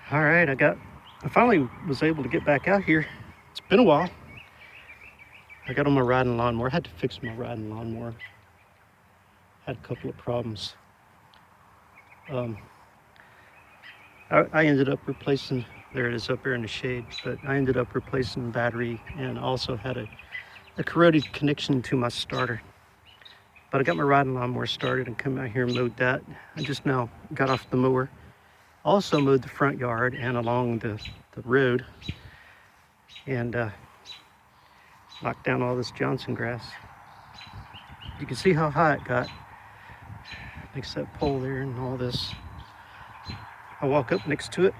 All right, I finally was able to get back out here. It's been a while. I got on my riding lawnmower. I had to fix my riding lawnmower. Had a couple of problems. I ended up replacing, there it is up there in the shade, but I ended up replacing the battery and also had a corroded connection to my starter. But I got my riding lawnmower started and come out here and mowed that. I just now got off the mower. Also mowed the front yard and along the road and knocked down all this Johnson grass. You can see how high it got. Next to that pole there and all this. I walk up next to it.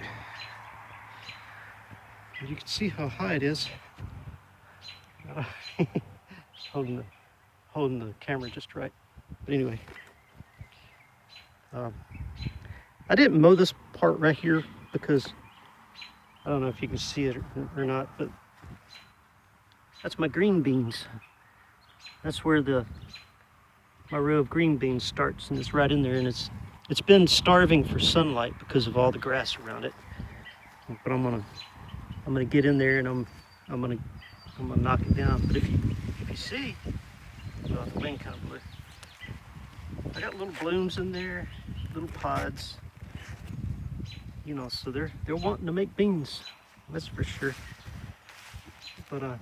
And you can see how high it is. holding the camera just right. But anyway, I didn't mow this part right here because I don't know if you can see it or not, but that's my green beans. That's where my row of green beans starts, and it's right in there, and it's been starving for sunlight because of all the grass around it. But I'm gonna get in there and I'm gonna knock it down. But if you see, the wind kind of blew. I got little blooms in there, little pods. You know, so they're wanting to make beans. That's for sure. But you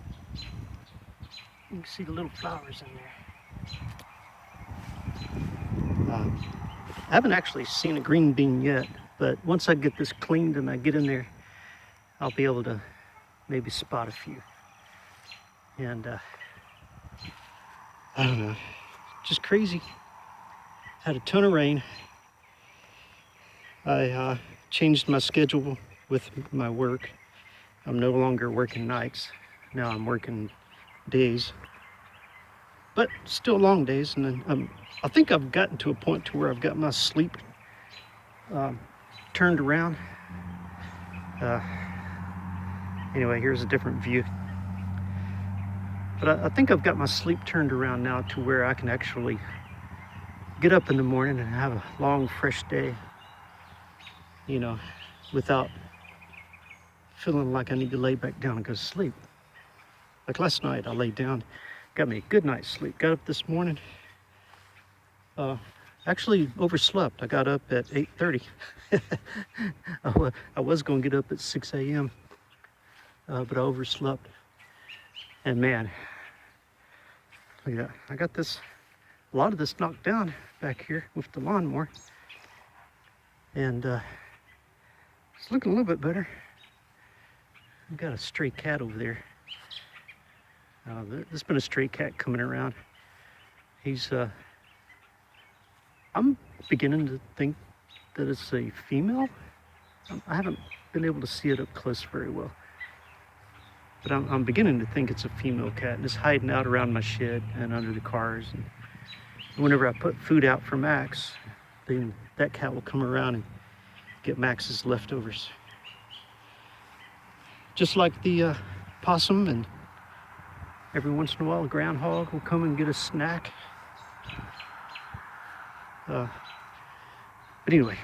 can see the little flowers in there. I haven't actually seen a green bean yet, but once I get this cleaned and I get in there, I'll be able to maybe spot a few. And I don't know, just crazy. Had a ton of rain. I changed my schedule with my work. I'm no longer working nights. Now I'm working days, but still long days. And then I think I've gotten to a point to where I've got my sleep turned around. Anyway, here's a different view. But I think I've got my sleep turned around now to where I can actually get up in the morning and have a long, fresh day, you know, without feeling like I need to lay back down and go to sleep. Like last night, I laid down, got me a good night's sleep, got up this morning, actually overslept. I got up at 8:30. I was going to get up at 6 a.m., but I overslept. And man, look at that. I got a lot of this knocked down back here with the lawnmower. And it's looking a little bit better. I've got a stray cat over there. There's been a stray cat coming around. I'm beginning to think that it's a female. I haven't been able to see it up close very well. But I'm beginning to think it's a female cat, and it's hiding out around my shed and under the cars. And whenever I put food out for Max, then that cat will come around and get Max's leftovers. Just like the possum, and every once in a while a groundhog will come and get a snack. But anyway,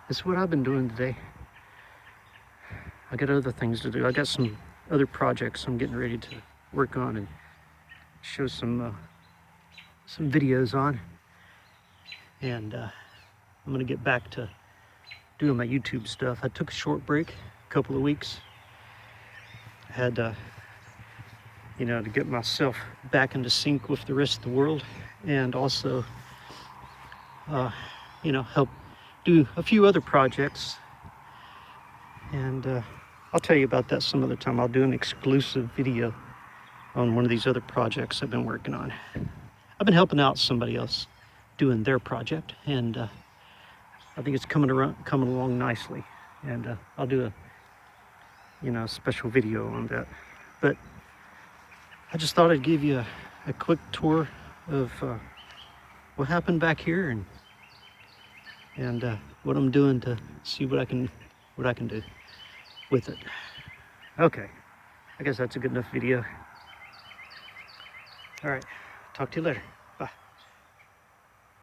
that's what I've been doing today. I got other things to do. I got some other projects I'm getting ready to work on and show some videos on. And I'm gonna get back to doing my YouTube stuff. I took a short break, a couple of weeks. I had to get myself back into sync with the rest of the world, and also help do a few other projects. And I'll tell you about that some other time. I'll do an exclusive video on one of these other projects I've been working on. I've been helping out somebody else doing their project, and I think it's coming along nicely. And I'll do a special video on that. But I just thought I'd give you a quick tour of what happened back here and what I'm doing to see what I can do with it. Okay, I guess that's a good enough video. All right, talk to you later.